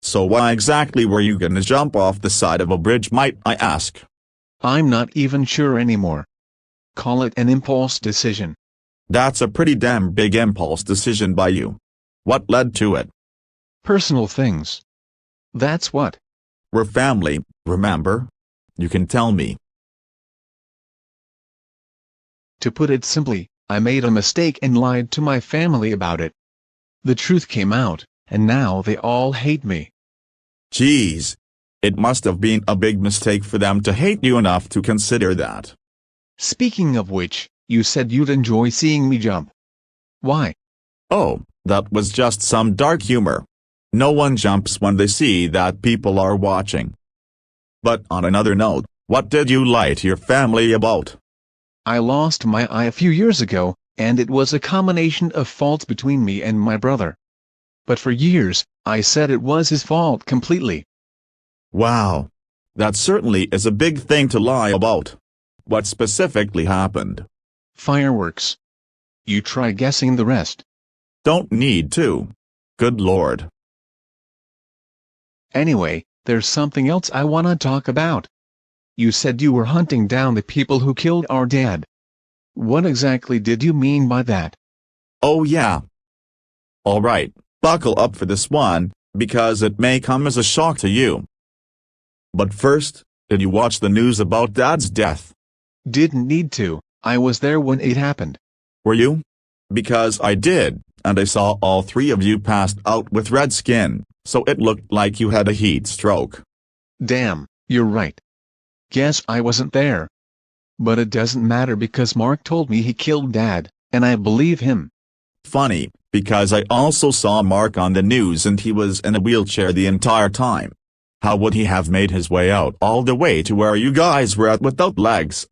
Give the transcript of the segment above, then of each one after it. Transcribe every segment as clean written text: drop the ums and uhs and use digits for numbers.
So why exactly were you gonna jump off the side of a bridge, might I ask? I'm not even sure anymore. Call it an impulse decision. That's a pretty damn big impulse decision by you. What led to it? Personal things. That's what. We're family, remember? You can tell me. To put it simply, I made a mistake and lied to my family about it. The truth came out, and now they all hate me. Geez. It must have been a big mistake for them to hate you enough to consider that. Speaking of which, you said you'd enjoy seeing me jump. Why? Oh, that was just some dark humor. No one jumps when they see that people are watching. But on another note, what did you lie to your family about? I lost my eye a few years ago, and it was a combination of faults between me and my brother. But for years, I said it was his fault completely. Wow. That certainly is a big thing to lie about. What specifically happened? Fireworks. You try guessing the rest. Don't need to. Good Lord. Anyway, there's something else I wanna talk about. You said you were hunting down the people who killed our dad. What exactly did you mean by that? Oh yeah. Alright, buckle up for this one, because it may come as a shock to you. But first, did you watch the news about Dad's death? Didn't need to, I was there when it happened. Were you? Because I did, and I saw all three of you passed out with red skin, so it looked like you had a heat stroke. Damn, you're right. Guess I wasn't there. But it doesn't matter because Mark told me he killed Dad, and I believe him. Funny, because I also saw Mark on the news and he was in a wheelchair the entire time. How would he have made his way out all the way to where you guys were at without legs?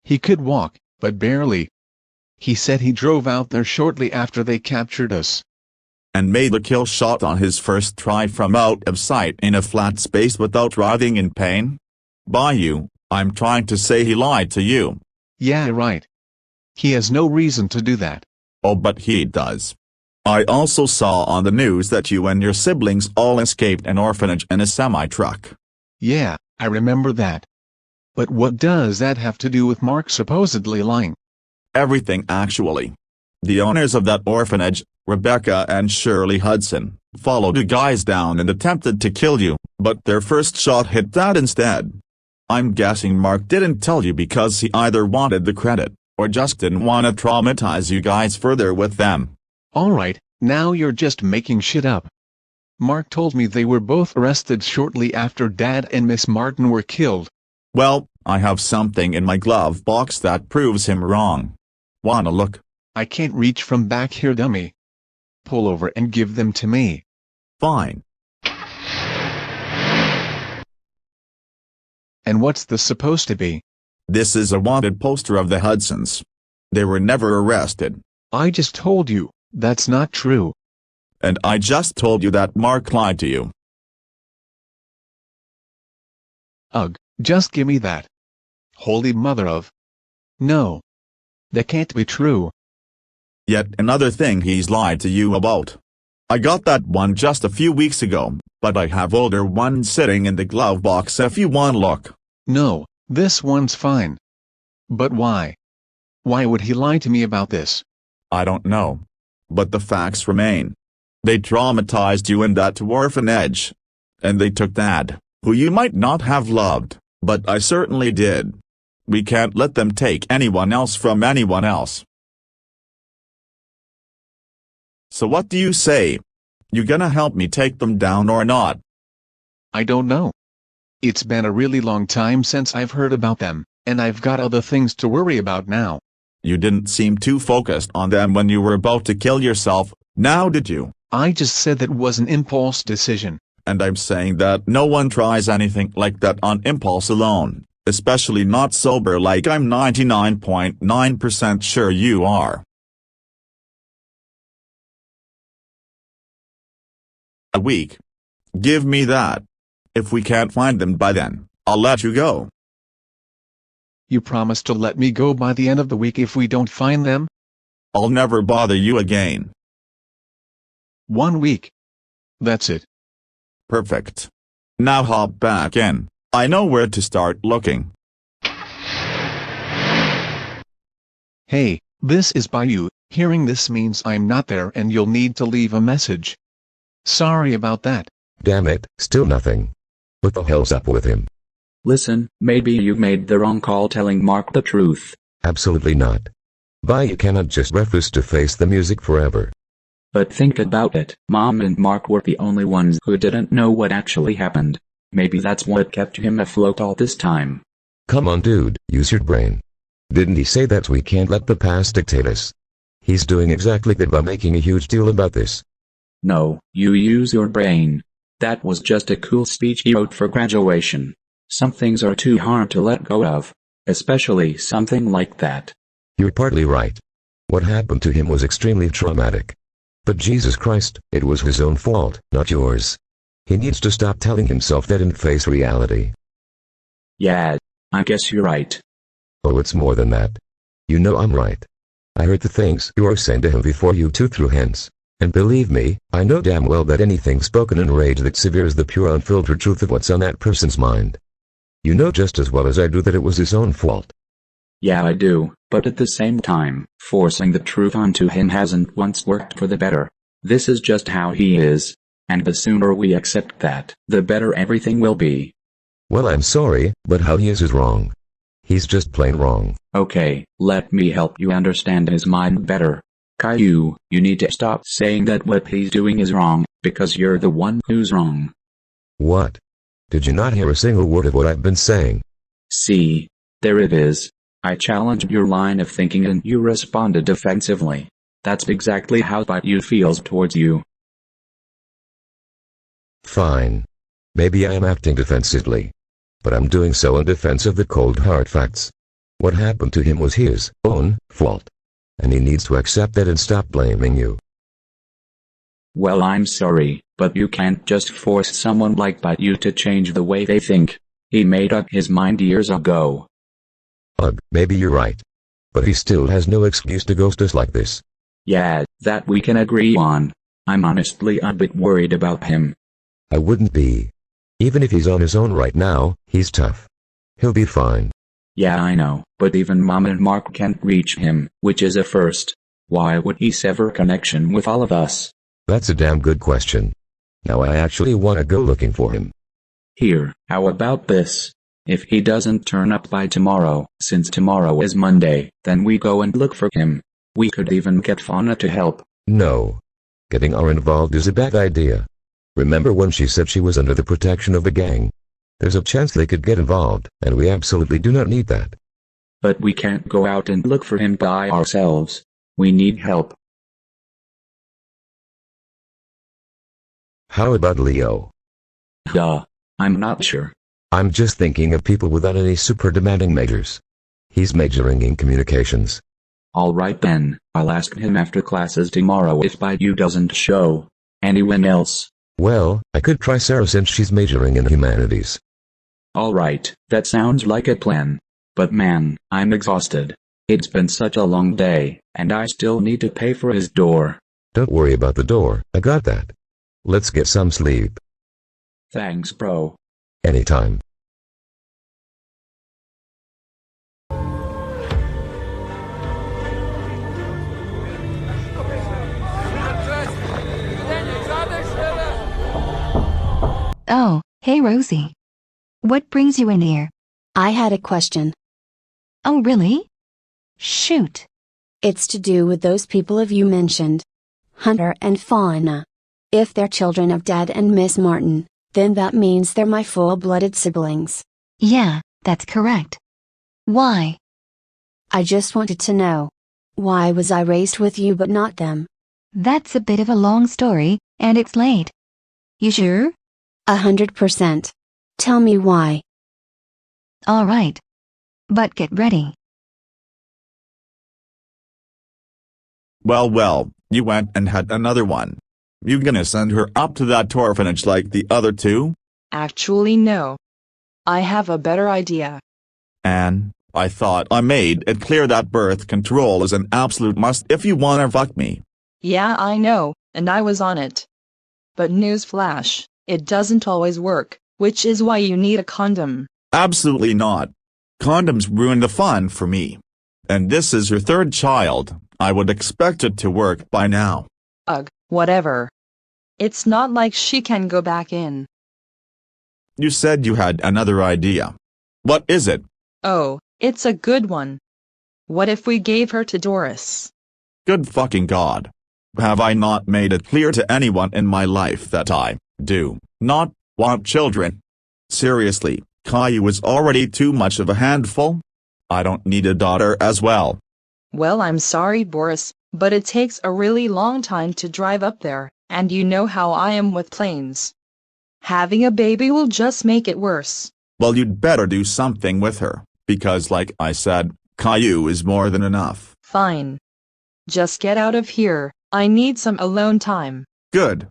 He could walk, but barely. He said he drove out there shortly after they captured us. And made the kill shot on his first try from out of sight in a flat space without writhing in pain? By you, I'm trying to say he lied to you. Yeah, right. He has no reason to do that. Oh, but he does. I also saw on the news that you and your siblings all escaped an orphanage in a semi-truck. Yeah, I remember that. But what does that have to do with Mark supposedly lying? Everything actually. The owners of that orphanage, Rebecca and Shirley Hudson, followed you guys down and attempted to kill you, but their first shot hit Dad instead. I'm guessing Mark didn't tell you because he either wanted the credit, or just didn't want to traumatize you guys further with them. Alright, now you're just making shit up. Mark told me they were both arrested shortly after Dad and Miss Martin were killed. Well, I have something in my glove box that proves him wrong. Wanna look? I can't reach from back here, dummy. Pull over and give them to me. Fine. And what's this supposed to be? This is a wanted poster of the Hudsons. They were never arrested. I just told you, that's not true. And I just told you that Mark lied to you. Ugh, just give me that. Holy mother of... No. That can't be true. Yet another thing he's lied to you about. I got that one just a few weeks ago, but I have older ones sitting in the glove box if you want to look. No, this one's fine. But why? Why would he lie to me about this? I don't know. But the facts remain. They traumatized you in that orphanage. And they took Dad, who you might not have loved, but I certainly did. We can't let them take anyone else from anyone else. So what do you say? You gonna help me take them down or not? I don't know. It's been a really long time since I've heard about them, and I've got other things to worry about now. You didn't seem too focused on them when you were about to kill yourself, now did you? I just said that was an impulse decision. And I'm saying that no one tries anything like that on impulse alone, especially not sober like I'm 99.9% sure you are. A week. Give me that. If we can't find them by then, I'll let you go. You promise to let me go by the end of the week if we don't find them? I'll never bother you again. 1 week. That's it. Perfect. Now hop back in. I know where to start looking. Hey, this is Baillou. Hearing this means I'm not there and you'll need to leave a message. Sorry about that. Damn it, still nothing. What the hell's up with him? Listen, maybe you made the wrong call telling Mark the truth. Absolutely not. Baillou cannot just refuse to face the music forever. But think about it, Mom and Mark were the only ones who didn't know what actually happened. Maybe that's what kept him afloat all this time. Come on dude, use your brain. Didn't he say that we can't let the past dictate us? He's doing exactly that by making a huge deal about this. No, you use your brain. That was just a cool speech he wrote for graduation. Some things are too hard to let go of. Especially something like that. You're partly right. What happened to him was extremely traumatic. But Jesus Christ, it was his own fault, not yours. He needs to stop telling himself that and face reality. Yeah, I guess you're right. Oh, it's more than that. You know I'm right. I heard the things you were saying to him before you two threw hands. And believe me, I know damn well that anything spoken in rage that severes the pure unfiltered truth of what's on that person's mind. You know just as well as I do that it was his own fault. Yeah, I do, but at the same time, forcing the truth onto him hasn't once worked for the better. This is just how he is. And the sooner we accept that, the better everything will be. Well, I'm sorry, but how he is wrong. He's just plain wrong. Okay, let me help you understand his mind better. Caillou, you need to stop saying that what he's doing is wrong, because you're the one who's wrong. What? Did you not hear a single word of what I've been saying? See, there it is. I challenged your line of thinking and you responded defensively. That's exactly how Baillou feels towards you. Fine. Maybe I am acting defensively. But I'm doing so in defense of the cold hard facts. What happened to him was his own fault. And he needs to accept that and stop blaming you. Well, I'm sorry, but you can't just force someone like Baillou to change the way they think. He made up his mind years ago. Ugh, maybe you're right. But he still has no excuse to ghost us like this. Yeah, that we can agree on. I'm honestly a bit worried about him. I wouldn't be. Even if he's on his own right now, he's tough. He'll be fine. Yeah, I know, but even Mom and Mark can't reach him, which is a first. Why would he sever connection with all of us? That's a damn good question. Now I actually want to go looking for him. Here, how about this? If he doesn't turn up by tomorrow, since tomorrow is Monday, then we go and look for him. We could even get Fauna to help. No. Getting her involved is a bad idea. Remember when she said she was under the protection of a gang? There's a chance they could get involved, and we absolutely do not need that. But we can't go out and look for him by ourselves. We need help. How about Leo? I'm not sure. I'm just thinking of people without any super demanding majors. He's majoring in communications. Alright then, I'll ask him after classes tomorrow if Baillou doesn't show. Anyone else? Well, I could try Sarah since she's majoring in humanities. Alright, that sounds like a plan. But man, I'm exhausted. It's been such a long day, and I still need to pay for his door. Don't worry about the door, I got that. Let's get some sleep. Thanks, bro. Anytime. Oh, hey Rosie. What brings you in here? I had a question. Oh really? Shoot. It's to do with those people you mentioned. Hunter and Fauna. If they're children of Dad and Miss Martin, then that means they're my full-blooded siblings. Yeah, that's correct. Why? I just wanted to know. Why was I raised with you but not them? That's a bit of a long story, and it's late. You sure? 100%. Tell me why. All right. But get ready. Well, you went and had another one. You gonna send her up to that orphanage like the other two? Actually no. I have a better idea. And I thought I made it clear that birth control is an absolute must if you wanna fuck me. Yeah, I know, and I was on it. But newsflash, It doesn't always work, which is why you need a condom. Absolutely not. Condoms ruin the fun for me. And this is your third child, I would expect it to work by now. Ugh, whatever. It's not like she can go back in. You said you had another idea. What is it? Oh, it's a good one. What if we gave her to Doris? Good fucking God. Have I not made it clear to anyone in my life that I do not want children? Seriously, Caillou is already too much of a handful. I don't need a daughter as well. Well, I'm sorry, Boris, but it takes a really long time to drive up there, and you know how I am with planes. Having a baby will just make it worse. Well, you'd better do something with her, because like I said, Caillou is more than enough. Fine. Just get out of here, I need some alone time. Good.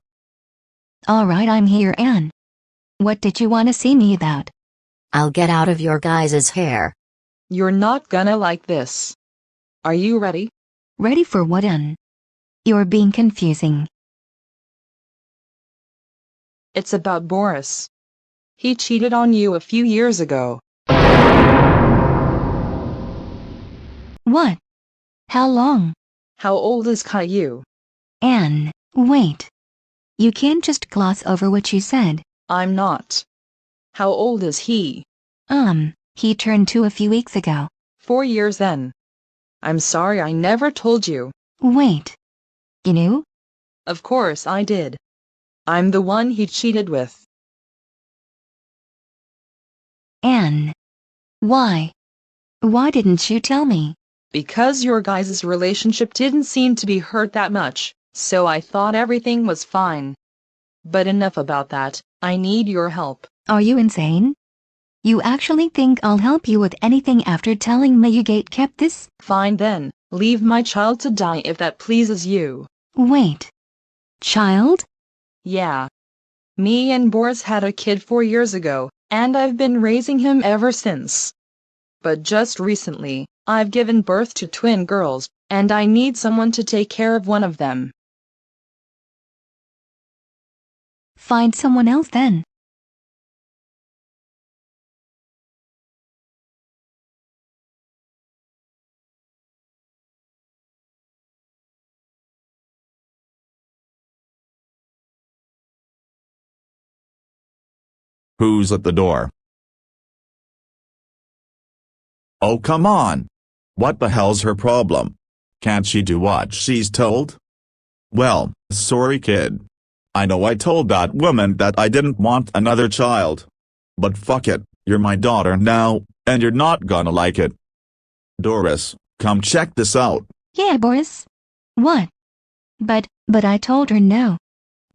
Alright, I'm here, Anne. What did you want to see me about? I'll get out of your guys' hair. You're not gonna like this. Are you ready? Ready for what, Anne? You're being confusing. It's about Boris. He cheated on you a few years ago. What? How long? How old is Caillou? Anne, wait. You can't just gloss over what you said. I'm not. How old is he? He turned 2 a few weeks ago. 4 years then. I'm sorry I never told you. Wait. You knew? Of course I did. I'm the one he cheated with. Anne. Why? Why didn't you tell me? Because your guys' relationship didn't seem to be hurt that much, so I thought everything was fine. But enough about that, I need your help. Are you insane? You actually think I'll help you with anything after telling me you gatekept this? Fine then, leave my child to die if that pleases you. Wait. Child? Yeah. Me and Boris had a kid 4 years ago, and I've been raising him ever since. But just recently, I've given birth to twin girls, and I need someone to take care of one of them. Find someone else then. Who's at the door? Oh, come on. What the hell's her problem? Can't she do what she's told? Well, sorry kid. I know I told that woman that I didn't want another child. But fuck it, you're my daughter now, and you're not gonna like it. Doris, come check this out. Yeah, Boris. What? But I told her no.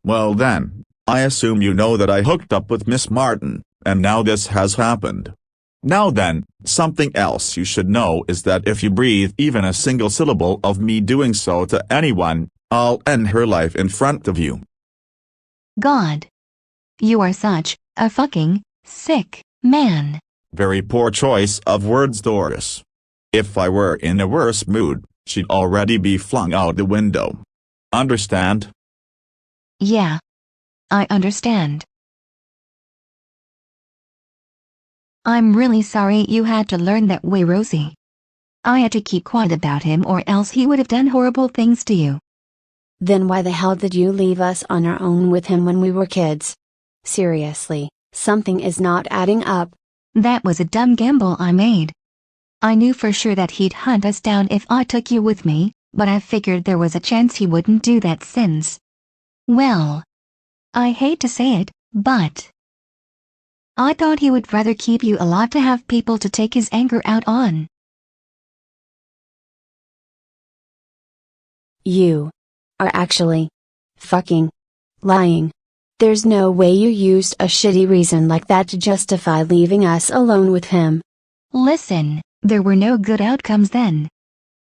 Well then, I assume you know that I hooked up with Miss Martin, and now this has happened. Now then, something else you should know is that if you breathe even a single syllable of me doing so to anyone, I'll end her life in front of you. God. You are such a fucking sick man. Very poor choice of words, Doris. If I were in a worse mood, she'd already be flung out the window. Understand? Yeah. I understand. I'm really sorry you had to learn that way, Rosie. I had to keep quiet about him or else he would have done horrible things to you. Then why the hell did you leave us on our own with him when we were kids? Seriously, something is not adding up. That was a dumb gamble I made. I knew for sure that he'd hunt us down if I took you with me, but I figured there was a chance he wouldn't do that since. Well, I hate to say it, but I thought he would rather keep you alive to have people to take his anger out on. You are actually fucking lying. There's no way you used a shitty reason like that to justify leaving us alone with him. Listen, there were no good outcomes then.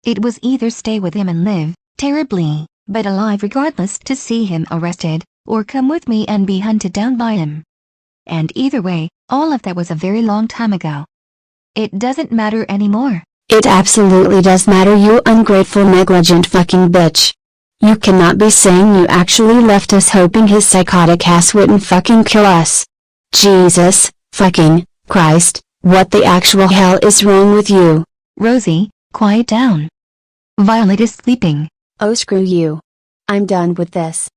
It was either stay with him and live, terribly, but alive regardless to see him arrested, or come with me and be hunted down by him. And either way, all of that was a very long time ago. It doesn't matter anymore. It absolutely does matter, you ungrateful negligent fucking bitch. You cannot be saying you actually left us hoping his psychotic ass wouldn't fucking kill us. Jesus, fucking, Christ, what the actual hell is wrong with you? Rosie, quiet down. Violet is sleeping. Oh screw you. I'm done with this.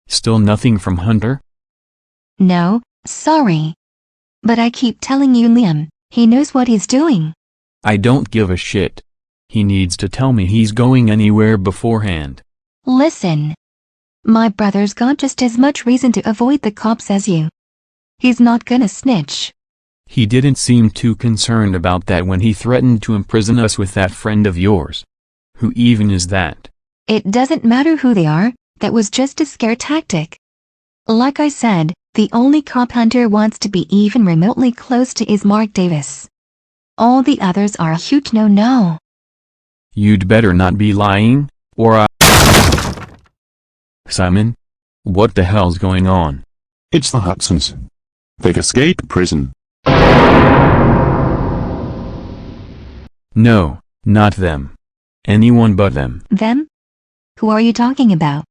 Still nothing from Hunter? No, sorry. But I keep telling you, Liam, he knows what he's doing. I don't give a shit. He needs to tell me he's going anywhere beforehand. Listen. My brother's got just as much reason to avoid the cops as you. He's not gonna snitch. He didn't seem too concerned about that when he threatened to imprison us with that friend of yours. Who even is that? It doesn't matter who they are, that was just a scare tactic. Like I said, the only cop Hunter wants to be even remotely close to is Mark Davis. All the others are a huge no-no. You'd better not be lying, or I... Simon? What the hell's going on? It's the Hudsons. They've escaped prison. No, not them. Anyone but them. Them? Who are you talking about?